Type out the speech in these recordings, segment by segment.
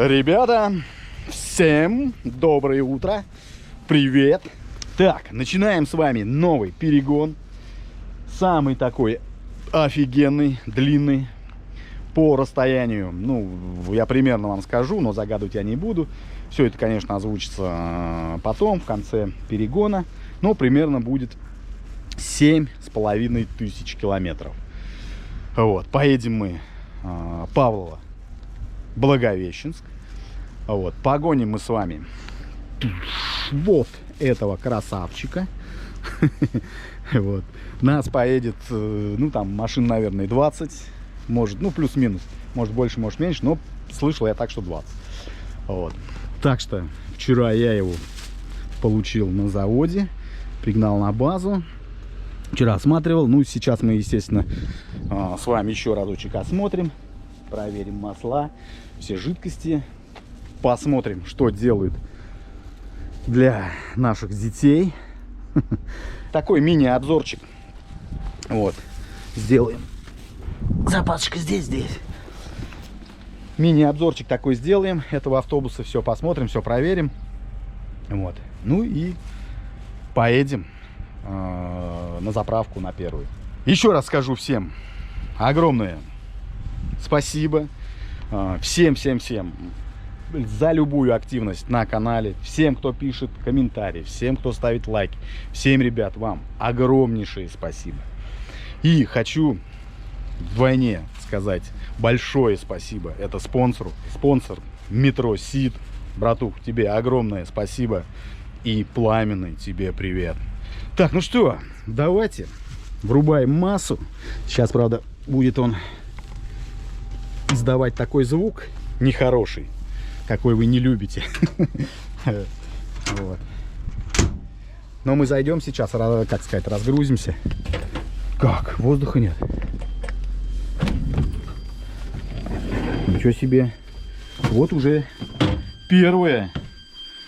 Ребята, всем доброе утро, привет. Так, начинаем с вами новый перегон. Самый такой офигенный, длинный по расстоянию. Ну, я примерно вам скажу, но загадывать я не буду. Все это, конечно, озвучится потом, в конце перегона. Но примерно будет 7500 километров. Вот, поедем мы Павлово, Благовещенск. Вот, погоним мы с вами вот этого красавчика. Вот. Нас поедет, ну там машин, наверное, 20. Может, ну плюс-минус. Может больше, может меньше. Но слышал я так, что 20. Вот. Так что вчера я его получил на заводе. Пригнал на базу. Вчера осматривал. Ну, сейчас мы, естественно, с вами еще разочек осмотрим. Проверим масла, все жидкости. Посмотрим, что делают для наших детей. Такой мини-обзорчик. Вот. Сделаем. Запасочка здесь. Мини-обзорчик такой сделаем. Этого автобуса все посмотрим, все проверим. Вот. Ну и поедем на заправку на первую. Еще раз скажу всем огромное спасибо. Всем за любую активность на канале, всем, кто пишет комментарии, всем, кто ставит лайки, всем, ребят, вам огромнейшее спасибо. И хочу вдвойне сказать большое спасибо. Это спонсор Метро Сид. Братух, тебе огромное спасибо. И пламенный тебе привет. Так, ну что, давайте врубаем массу. Сейчас, правда, будет он издавать такой звук нехороший, какой вы не любите. Вот. Но мы зайдем сейчас, как сказать, разгрузимся. Как? Воздуха нет. Ничего себе. Вот уже первая,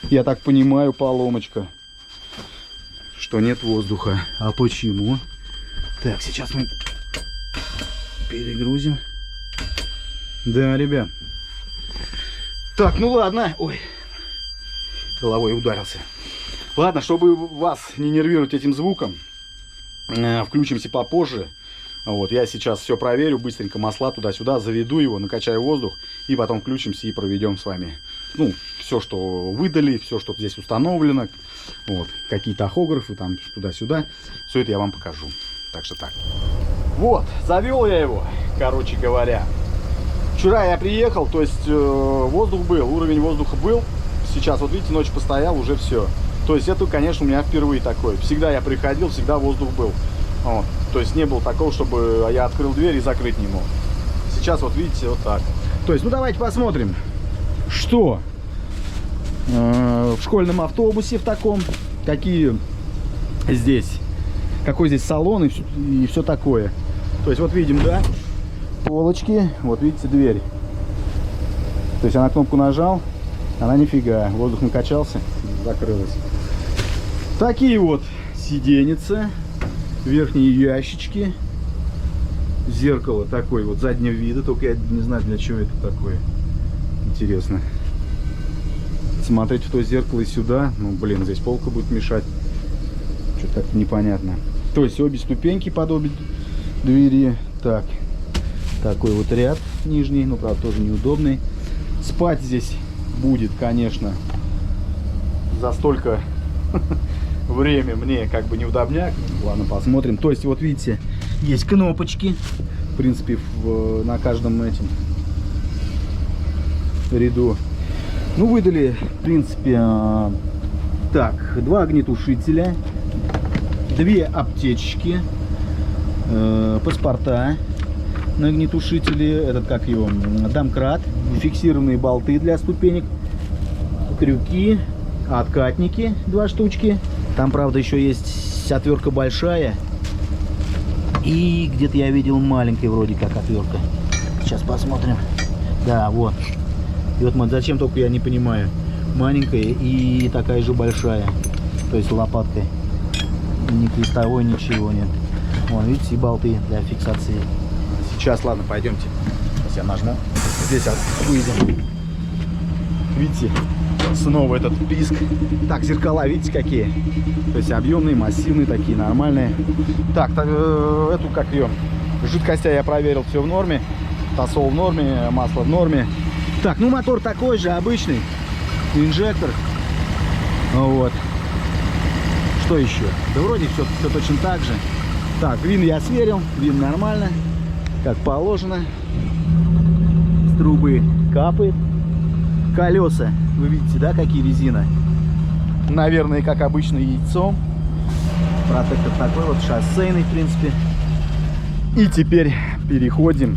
я так понимаю, поломочка. Что нет воздуха. А почему? Так, сейчас мы перегрузим. Да, ребят. Так, ну ладно. Ой, головой ударился. Ладно, чтобы вас не нервировать этим звуком, включимся попозже. Вот, я сейчас все проверю, быстренько масла туда-сюда, заведу его, накачаю воздух, и потом включимся и проведем с вами, ну, все, что выдали, все, что здесь установлено, вот, какие тахографы там туда-сюда, все это я вам покажу. Так что так. Вот, завел я его, короче говоря. Вчера я приехал, то есть воздух был, уровень воздуха был. Сейчас, вот видите, ночь постоял, уже все. То есть это, конечно, у меня впервые такое. Всегда я приходил, всегда воздух был. Вот. То есть не было такого, чтобы я открыл дверь и закрыть не мог. Сейчас вот видите, вот так. То есть, ну давайте посмотрим, что в школьном автобусе в таком, какие здесь, какой здесь салон и все такое. То есть вот видим, да, полочки, вот видите, дверь. То есть я на кнопку нажал, она нифига, воздух накачался, закрылась. Такие вот сиденьицы, верхние ящички, зеркало такое вот заднего вида, только я не знаю, для чего это такое. Интересно. Смотреть в то зеркало и сюда, ну блин, здесь полка будет мешать. Что-то как-то непонятно. То есть обе ступеньки под обе двери. Так. Такой вот ряд нижний, ну, правда, тоже неудобный. Спать здесь будет, конечно, за столько время мне как бы неудобняк. Ладно, посмотрим. То есть, вот видите, есть кнопочки. В принципе, на каждом этим ряду. Ну, выдали, в принципе, так, 2 огнетушителя, 2 аптечки, паспорта на огнетушители, этот, как его, домкрат, фиксированные болты для ступенек, крюки, откатники 2 штучки. Там, правда, еще есть отвертка большая. И где-то я видел маленькая вроде как отвертка. Сейчас посмотрим. Да, вот. И вот зачем, только я не понимаю. Маленькая и такая же большая. То есть лопаткой. Ни крестовой, ничего нет. Вон, видите, и болты для фиксации. Сейчас, ладно, пойдемте. Сейчас я нажму. Здесь выйдем. Видите, снова этот писк. Так, зеркала, видите, какие? То есть объемные, массивные такие, нормальные. Так, эту, как ее, жидкостя я проверил, все в норме. Тосол в норме, масло в норме. Так, ну мотор такой же, обычный. Инжектор. Вот. Что еще? Да вроде все точно так же. Так, вин я сверил, вин нормально, как положено. С трубы капает. Колеса, вы видите, да, какие резина? Наверное, как обычно, яйцом. Протектор такой вот, шоссейный, в принципе. И теперь переходим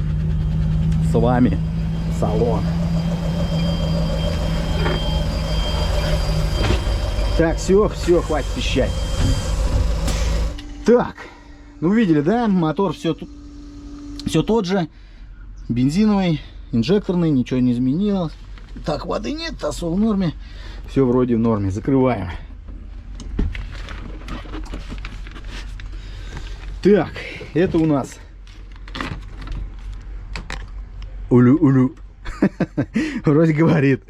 с вами в салон. Так, все, хватит пищать. Так, ну видели, да, мотор все тот же. Бензиновый, инжекторный, ничего не изменилось. Так, воды нет, тосол в норме. Все вроде в норме. Закрываем. Так, это у нас улю. Вроде говорит.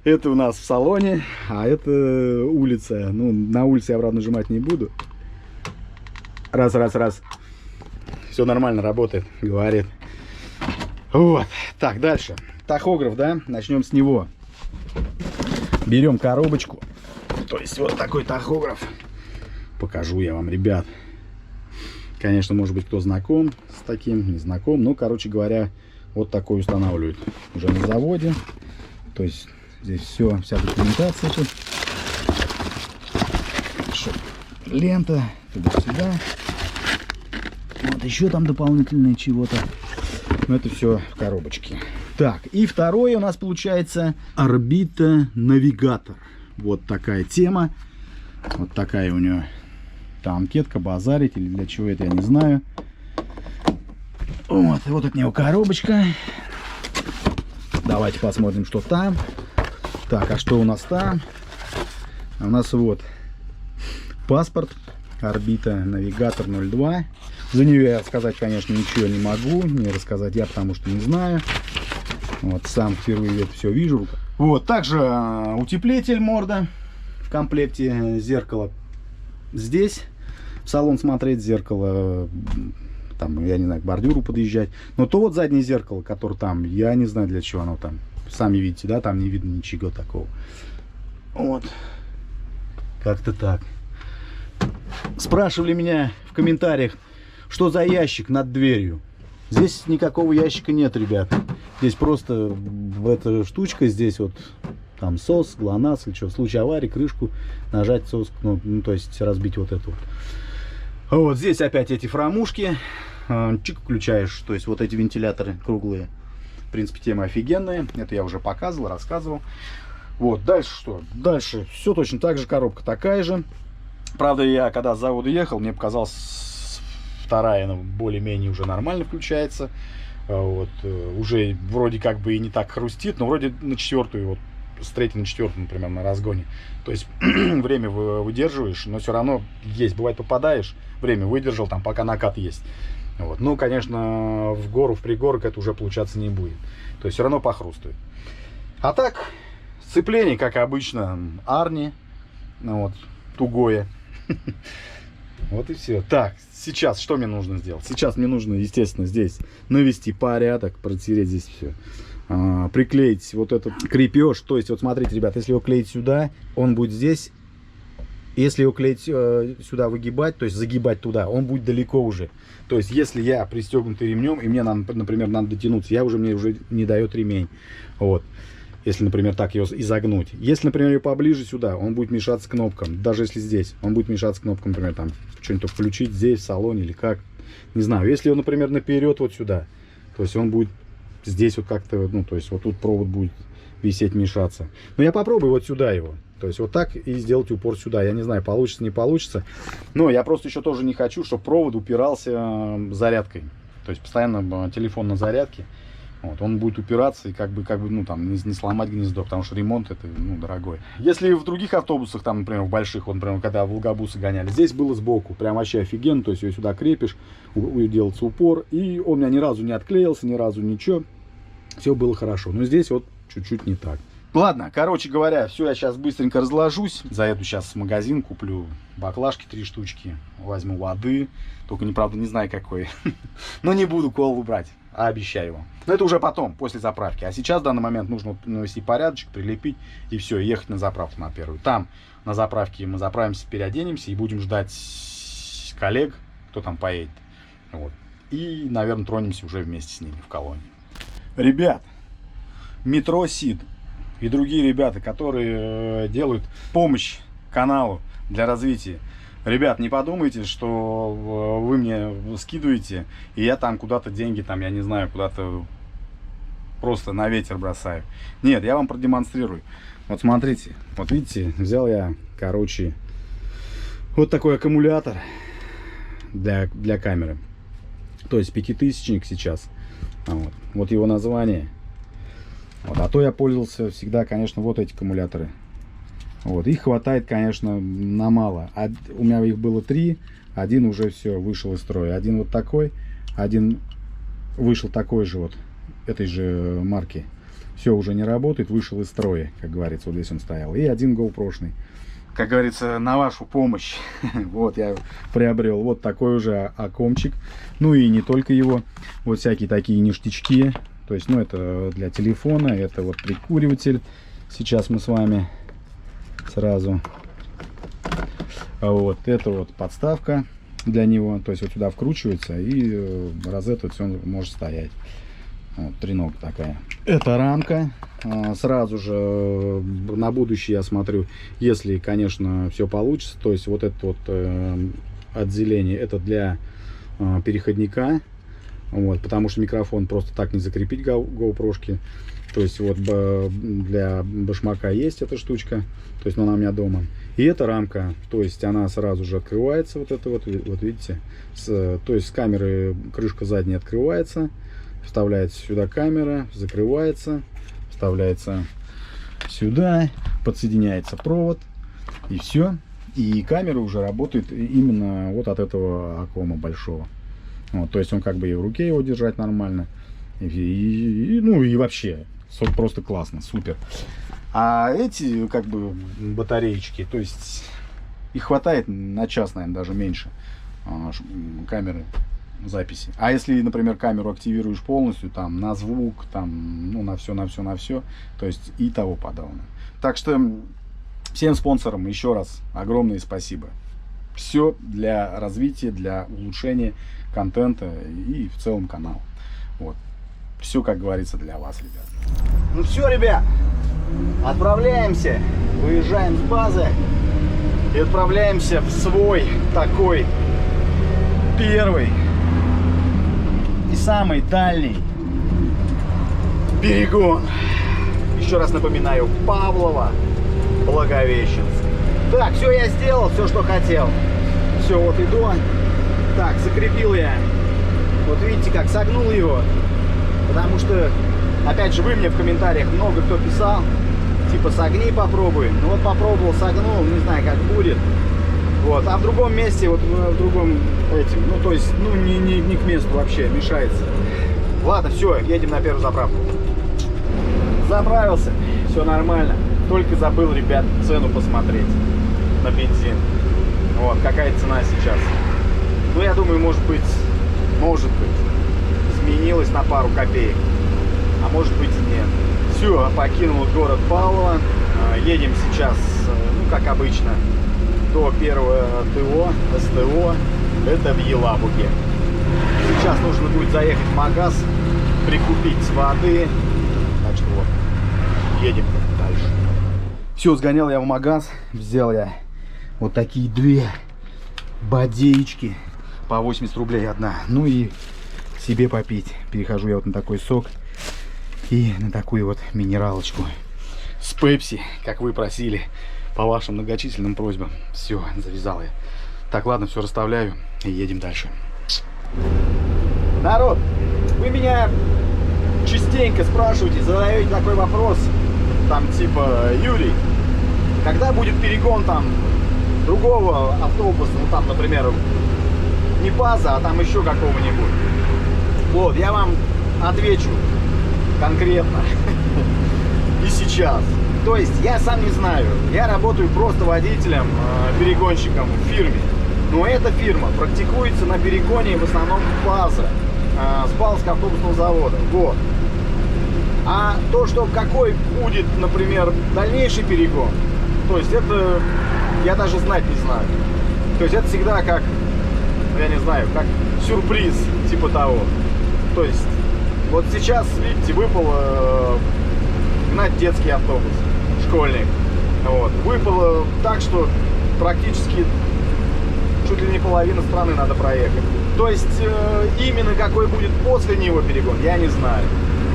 Это у нас в салоне, а это улица. Ну, на улице я, правда, нажимать не буду. Раз. Все нормально работает, говорит. Вот. Так, дальше. Тахограф, да? Начнем с него. Берем коробочку. То есть вот такой тахограф. Покажу я вам, ребят. Конечно, может быть, кто знаком с таким, не знаком. Но, короче говоря, вот такой устанавливают уже на заводе. То есть здесь вся документация тут. Лента туда-сюда. Вот еще там дополнительное чего-то. Но это все в коробочке. Так, и второе у нас получается орбита-навигатор. Вот такая тема. Вот такая у нее там анкетка, базарить или для чего это, я не знаю. Вот от него коробочка. Давайте посмотрим, что там. Так, а что у нас там? У нас вот паспорт, орбита-навигатор 02. За нее я сказать, конечно, ничего не могу, не рассказать я, потому что не знаю. Вот сам впервые это все вижу. Вот, также утеплитель морда в комплекте, зеркало здесь. В салон смотреть, зеркало, там, я не знаю, к бордюру подъезжать. Но то вот заднее зеркало, которое там, я не знаю, для чего оно там. Сами видите, да, там не видно ничего такого. Вот. Как-то так. Спрашивали меня в комментариях, что за ящик над дверью. Здесь никакого ящика нет, ребят. Здесь просто эта штучка, здесь вот там СОС, ГЛОНАСС, или что, в случае аварии, крышку нажать СОС, ну, то есть разбить вот эту. Вот здесь опять эти фрамушки. Чик, включаешь, то есть вот эти вентиляторы круглые. В принципе, тема офигенная. Это я уже показывал, рассказывал. Вот, дальше что? Дальше все точно так же, коробка такая же. Правда, я когда с завода ехал, мне показалось, вторая, ну, более-менее уже нормально включается. Вот, уже вроде как бы и не так хрустит, но вроде на четвертую, вот с третьей на четвертую, например, на разгоне. То есть время выдерживаешь, но все равно есть. Бывает, попадаешь, время выдержал, там пока накат есть. Вот. Ну, конечно, в гору, в пригорок это уже получаться не будет. То есть все равно похрустывает. А так, сцепление, как обычно, Арни, ну, вот, тугое. Вот и все. Так, сейчас что мне нужно сделать? Сейчас мне нужно, естественно, здесь навести порядок, протереть здесь все. Приклеить вот этот крепеж. То есть, вот смотрите, ребят, если его клеить сюда, он будет здесь. Если его клеить сюда, выгибать, то есть загибать туда, он будет далеко уже. То есть, если я пристегнутый ремнем, и мне, например, надо дотянуться, мне уже не дает ремень. Вот. Если, например, так его изогнуть. Если, например, ее поближе сюда, он будет мешаться кнопкам. Даже если здесь, он будет мешаться кнопкам, например, там что-нибудь включить здесь, в салоне или как. Не знаю. Если его, например, наперед вот сюда, то есть он будет здесь вот как-то, ну, то есть вот тут провод будет висеть, мешаться. Но я попробую вот сюда его. То есть вот так и сделать упор сюда. Я не знаю, получится, не получится. Но я просто еще тоже не хочу, чтобы провод упирался зарядкой. То есть постоянно телефон на зарядке. Вот, он будет упираться и как бы ну, там, не сломать гнездо, потому что ремонт это, ну, дорогой. Если в других автобусах, там, например, в больших, вот, например, когда волгобусы гоняли, здесь было сбоку, прям вообще офигенно, то есть ее сюда крепишь, делается упор, и он у меня ни разу не отклеился, ни разу ничего, все было хорошо. Но здесь вот чуть-чуть не так. Ладно, короче говоря, все, я сейчас быстренько разложусь. Заеду сейчас в магазин, куплю баклажки 3 штучки, возьму воды. Только, правда, не знаю какой. Но не буду колу брать, обещаю вам. Но это уже потом, после заправки. А сейчас в данный момент нужно навести порядочек, прилепить и все, ехать на заправку на первую. Там на заправке мы заправимся, переоденемся и будем ждать коллег, кто там поедет. Вот. И, наверное, тронемся уже вместе с ними в колонии. Ребят, Метро Сид и другие ребята, которые делают помощь каналу для развития. Ребят, не подумайте, что вы мне скидываете, и я там куда-то деньги, там, я не знаю, куда-то просто на ветер бросаю. Нет, я вам продемонстрирую. Вот смотрите, вот видите, взял я, короче, вот такой аккумулятор для камеры. То есть 5000-ник сейчас. Вот его название. Вот, а то я пользовался всегда, конечно, вот эти аккумуляторы. Вот, их хватает, конечно, на мало. У меня их было 3, один уже все вышел из строя. Один вот такой, один вышел такой же вот, этой же марки. Все уже не работает, вышел из строя, как говорится, вот здесь он стоял. И один GoPro-шный. Как говорится, на вашу помощь. Вот я приобрел вот такой уже аккомчик. Ну и не только его. Вот всякие такие ништячки. То есть, ну, это для телефона, это вот прикуриватель. Сейчас мы с вами сразу. Вот, это вот подставка для него. То есть, вот сюда вкручивается, и розетка, все может стоять. Вот, тренога такая. Это рамка. Сразу же на будущее я смотрю, если, конечно, все получится. То есть, вот это вот отделение, это для переходника. Вот, потому что микрофон просто так не закрепить GoPro-шки. То есть вот для башмака есть эта штучка. То есть она у меня дома. И эта рамка, то есть она сразу же открывается. Вот это вот видите. То есть с камеры крышка задняя открывается. Вставляется сюда камера, закрывается. Вставляется сюда. Подсоединяется провод. И все. И камера уже работает именно вот от этого аккума большого. Вот, то есть он как бы и в руке его держать нормально. Ну и вообще просто классно, супер. А эти как бы батареечки, то есть их хватает на час, наверное, даже меньше камеры записи. А если, например, камеру активируешь полностью, там на звук, там, ну, на все, то есть и того подобное. Так что всем спонсорам еще раз огромное спасибо. Все для развития, для улучшения контента и в целом канал. Вот. Все, как говорится, для вас, ребят. Ну все, ребят, отправляемся, выезжаем с базы и отправляемся в свой такой первый и самый дальний перегон. Еще раз напоминаю, Павлово, Благовещенск. Так, все я сделал, все, что хотел. Все, вот иду. Так, закрепил я. Вот видите, как согнул его. Потому что, опять же, вы мне в комментариях много кто писал. Типа, согни, попробуй. Ну вот попробовал, согнул, не знаю, как будет. Вот, а в другом месте, вот в другом этим, ну то есть, ну не к месту вообще, мешается. Ладно, все, едем на первую заправку. Заправился, все нормально. Только забыл, ребят, цену посмотреть на бензин. Вот, какая цена сейчас. Ну, я думаю, может быть, изменилась на пару копеек. А может быть и нет. Все, покинул город Павлово. Едем сейчас, ну, как обычно, до первого ТО, СТО. Это в Елабуге. Сейчас нужно будет заехать в магаз, прикупить воды. Так что вот, едем дальше. Все, сгонял я в магаз, взял я вот такие 2 бодеечки по 80 рублей одна. Ну и себе попить. Перехожу я вот на такой сок и на такую вот минералочку с пепси, как вы просили, по вашим многочисленным просьбам. Все, завязал я. Так, ладно, все расставляю и едем дальше. Народ, вы меня частенько спрашиваете, задаете такой вопрос, там типа: Юрий, когда будет перегон там другого автобуса, ну там, например, не Паза, а там еще какого-нибудь? Вот, я вам отвечу конкретно. и сейчас. То есть я сам не знаю, я работаю просто водителем, перегонщиком в фирме. Но эта фирма практикуется на перегоне в основном ПАЗа, с Павловского автобусного завода. Вот. А то, что какой будет, например, дальнейший перегон, то есть это я даже знать не знаю. То есть это всегда как, я не знаю, как сюрприз, типа того. То есть вот сейчас, видите, выпал гнать детский автобус, школьник. Вот. Выпало так, что практически чуть ли не половина страны надо проехать. То есть именно какой будет после него перегон, я не знаю.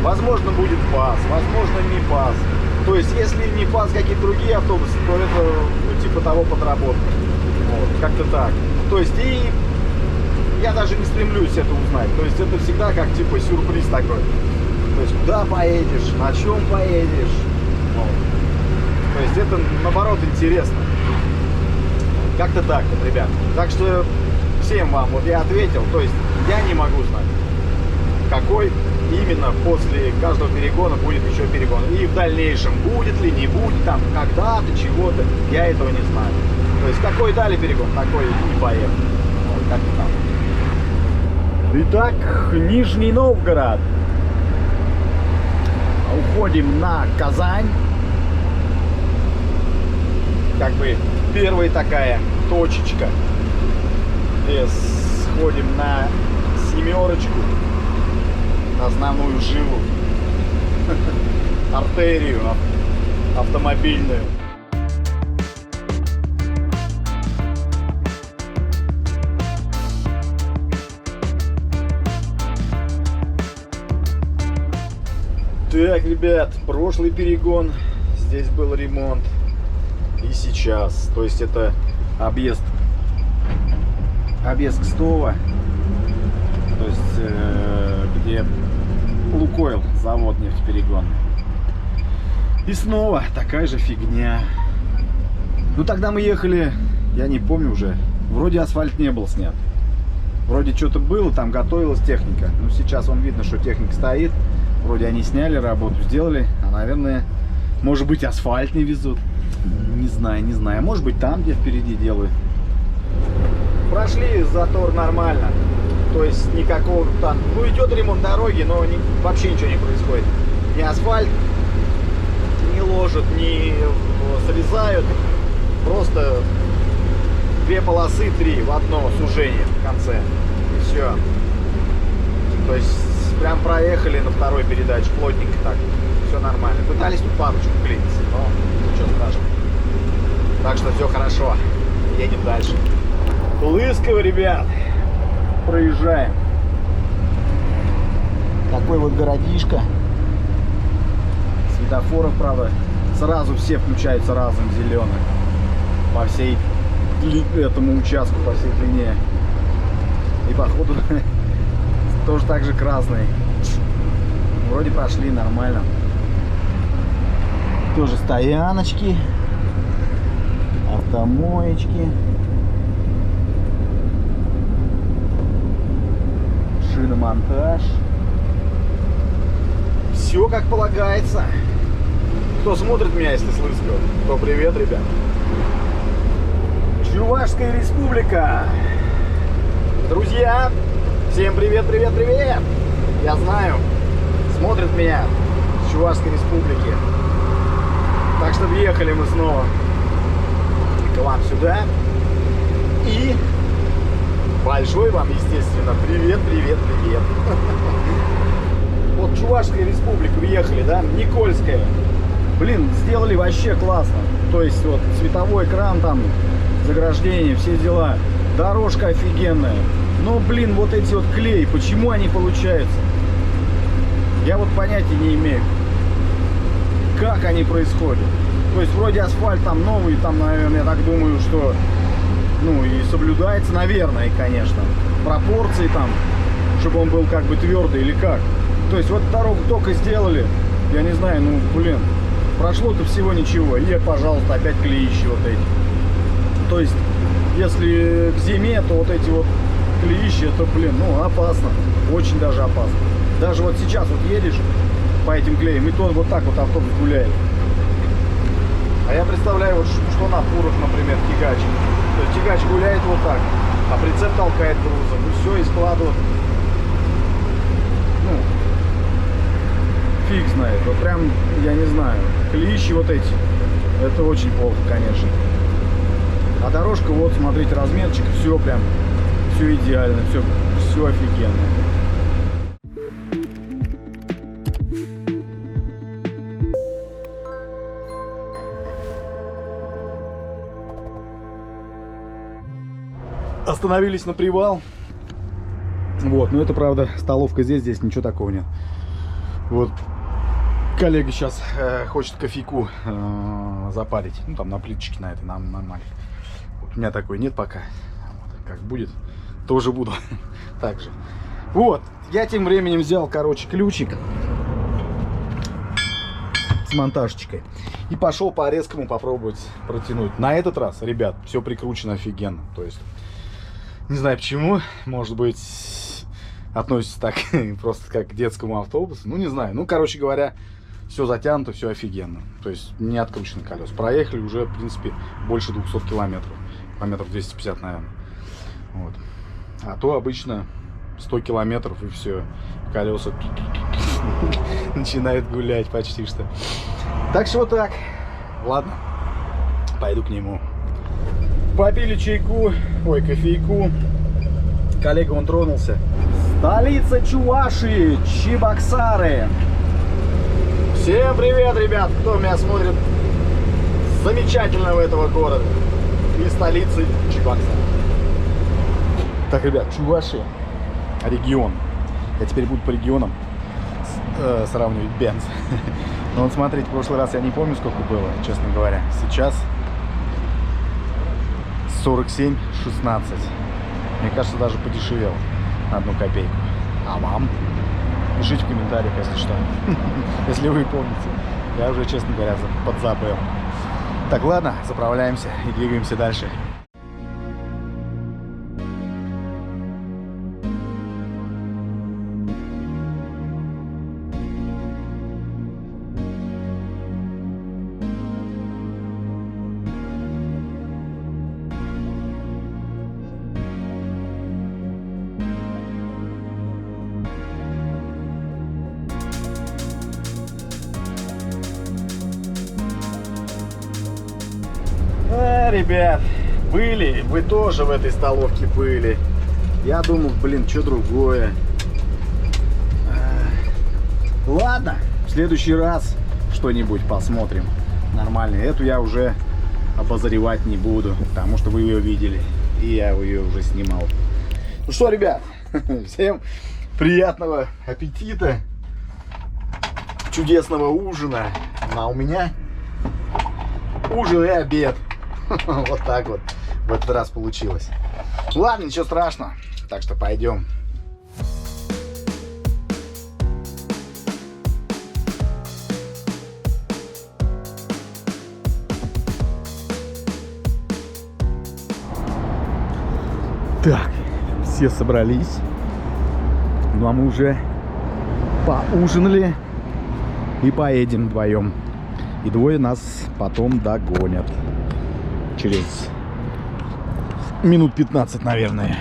Возможно, будет ПАЗ, возможно, не ПАЗ. То есть если не ПАЗ, какие-то другие автобусы, то это, ну, типа того, подработка. Вот, как-то так. То есть и я даже не стремлюсь это узнать. То есть это всегда как типа сюрприз такой. То есть куда поедешь, на чем поедешь. Вот. То есть это наоборот интересно. Как-то так вот, ребят. Так что всем вам, вот я ответил, то есть я не могу знать, какой именно после каждого перегона будет еще перегон. И в дальнейшем будет ли, не будет, там, когда-то, чего-то, я этого не знаю. То есть какой дали перегон, такой и поехал. Вот, как-то так. Итак, Нижний Новгород. Уходим на Казань. Как бы первая такая точечка. И сходим на семерочку, на основную жилу, артерию автомобильную. Так, ребят, прошлый перегон, здесь был ремонт. И сейчас, то есть это объезд Кстово, то есть где Лукойл, завод нефтеперегонный. И снова такая же фигня. Ну тогда мы ехали, я не помню уже, вроде асфальт не был снят. Вроде что-то было, там готовилась техника. Ну сейчас вон видно, что техника стоит. Вроде они сняли, работу сделали, а наверное, может быть, асфальт не везут. Не знаю, не знаю. Может быть, там, где впереди делают. Прошли затор нормально. То есть никакого там... Ну, идет ремонт дороги, но вообще ничего не происходит. Ни асфальт не ложат, не срезают. Просто две полосы, три в одно сужение в конце. И все. То есть прям проехали на второй передаче. Плотненько так. Все нормально. Пытались тут парочку клиниться, но ничего страшного. Так что все хорошо. Едем дальше. Лысково, ребят. Проезжаем. Такой вот городишко. Светофоров, правда, сразу все включаются разом зеленым. По всей этому участку, по всей длине. И походу тоже так же красный. Вроде прошли нормально. Тоже стояночки, автомоечки, шиномонтаж. Все как полагается. Кто смотрит меня, если с Лысково, то привет, ребят. Чувашская республика. Друзья, всем привет, привет, привет. Я знаю, смотрят меня с Чувашской республики. Так что въехали мы снова к вам сюда. И большой вам, естественно, привет, привет, привет. Вот Чувашская республика въехали, да, Никольская. Блин, сделали вообще классно. То есть вот световой экран там, заграждение, все дела. Дорожка офигенная. Но, блин, вот эти вот клеи, почему они получаются? Я вот понятия не имею, как они происходят. То есть вроде асфальт там новый, там, наверное, я так думаю, что, ну, и соблюдается, наверное, конечно, пропорции там, чтобы он был как бы твердый или как. То есть вот дорогу только сделали, я не знаю, ну, блин, прошло-то всего ничего, и, пожалуйста, опять клеищи вот эти. То есть, если к зиме, то вот эти вот клеищи, это, блин, ну, опасно, очень даже опасно. Даже вот сейчас вот едешь, по этим клеям, и то вот так вот автобус гуляет. А я представляю, вот что на фурах, например, тягач. То есть тягач гуляет вот так, а прицеп толкает грузом. И все, и складывает. Ну, фиг знает. Вот прям, я не знаю, клещи вот эти. Это очень плохо, конечно. А дорожка, вот, смотрите, размерчик, все прям, все идеально, все офигенно. Остановились на привал. Вот, но это правда столовка здесь ничего такого нет. Вот коллега сейчас хочет кофейку запарить, ну там на плиточке на этой, нормально. Вот, у меня такой нет пока. Вот, как будет, тоже буду. Так же. Вот, я тем временем взял, короче, ключик с монтажечкой и пошел по резкому попробовать протянуть. На этот раз, ребят, все прикручено офигенно. То есть не знаю почему, может быть, относится так просто как к детскому автобусу. Ну, не знаю. Ну, короче говоря, все затянуто, все офигенно. То есть не откручены колеса. Проехали уже, в принципе, больше 200 километров. Километров 250, наверное. Вот. А то обычно 100 километров и все. Колеса начинают гулять почти что. Так что вот так. Ладно, пойду к нему. Попили чайку, ой, кофейку. Коллега, он тронулся. Столица Чувашии, Чебоксары. Всем привет, ребят, кто меня смотрит с замечательного этого города и столицы Чебоксары. Так, ребят, Чувашия, регион. Я теперь буду по регионам сравнивать Бенц. Но вот смотрите, в прошлый раз я не помню, сколько было, честно говоря. Сейчас 47,16. Мне кажется, даже подешевел на 1 копейку. А вам? Пишите в комментариях, если что. Если вы помните. Я уже, честно говоря, подзабыл. Так, ладно, заправляемся и двигаемся дальше. Ребят, были, вы тоже в этой столовке были. Я думал, блин, что другое. Ладно, в следующий раз что-нибудь посмотрим. Нормально. Эту я уже обозревать не буду, потому что вы ее видели. И я ее уже снимал. Ну что, ребят, всем приятного аппетита, чудесного ужина. А у меня ужин и обед. Вот так вот в этот раз получилось. Ладно, ничего страшного. Так что пойдем. Так, все собрались. Ну а мы уже поужинали и поедем вдвоем. И двое нас потом догонят. Через минут 15, наверное.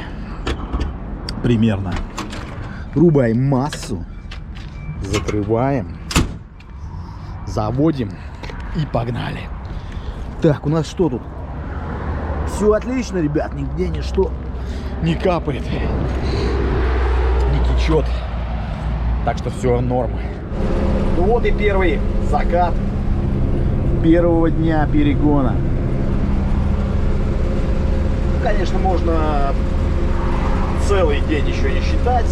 Примерно. Рубаем массу. Закрываем. Заводим. И погнали. Так, у нас что тут? Все отлично, ребят. Нигде ничто не капает. Не течет. Так что все норма. Ну вот и первый закат первого дня перегона. Конечно, можно целый день еще не считать.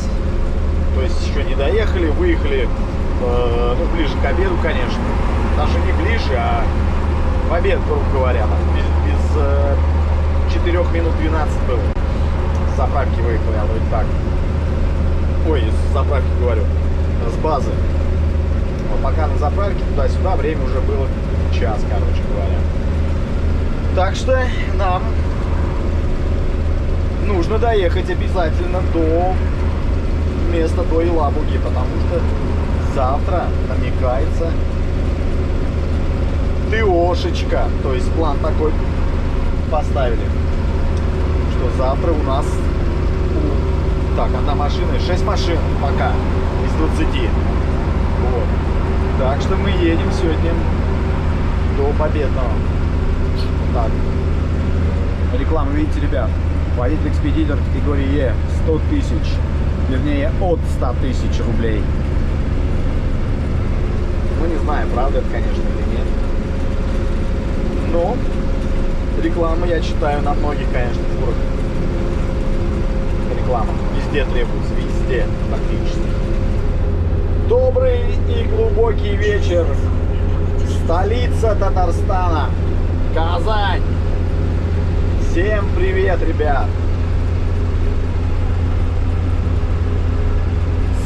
То есть еще не доехали, выехали, ну, ближе к обеду, конечно. Даже не ближе, а в обед, грубо говоря. Без 4 минут 12 было. С заправки выехали, а вроде так. Ой, с заправки говорю, с базы. Вот пока на заправке туда-сюда, время уже было час, короче говоря. Так что нам нужно доехать обязательно до места, до Елабуги, потому что завтра намекается ТОшечка. То есть план такой поставили, что завтра у нас так, одна машина, 6 машин пока из 20. Вот. Так что мы едем сегодня до Победного. Так. Реклама, видите, ребят. Водитель-экспедитор категории Е 100 тысяч. Вернее, от 100 тысяч рублей. Ну, не знаю, правда это, конечно, или нет. Но реклама я читаю на многих, конечно, фурах. Реклама везде требуется, везде практически. Добрый и глубокий вечер. Столица Татарстана. Казань. Всем привет, ребят.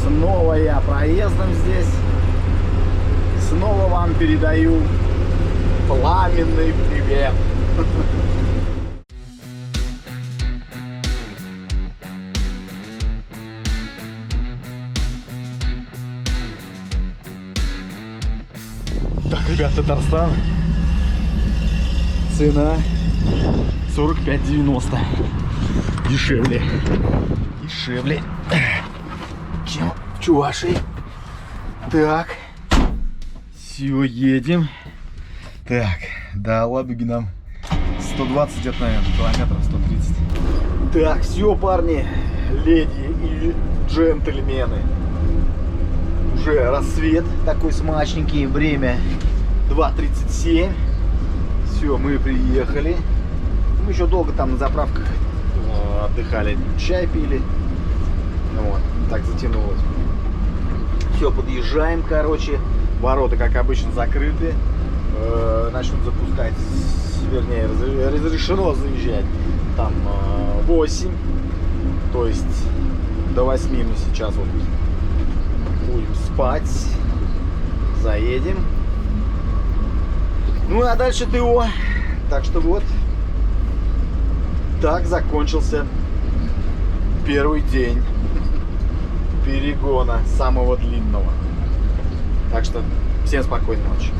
Снова я проездом здесь. Снова вам передаю пламенный привет. Так, ребят, Татарстан. Цена 45,90. Дешевле. Дешевле, чем в Чувашии. Так. Все, едем. Так, до Ладоги нам 120 где-то, наверное, километров, 130. Так, все, парни, леди и джентльмены. Уже рассвет такой смачненький, время 2:37. Все, мы приехали. Мы еще долго там на заправках отдыхали, чай пили. Вот, так затянулось. Все, подъезжаем, короче. Ворота, как обычно, закрыты. Начнут запускать, вернее, разрешено заезжать там 8. То есть до 8 мы сейчас вот будем спать. Заедем. Ну а дальше ТО. Так что вот. Так закончился первый день перегона, самого длинного. Так что всем спокойной ночи.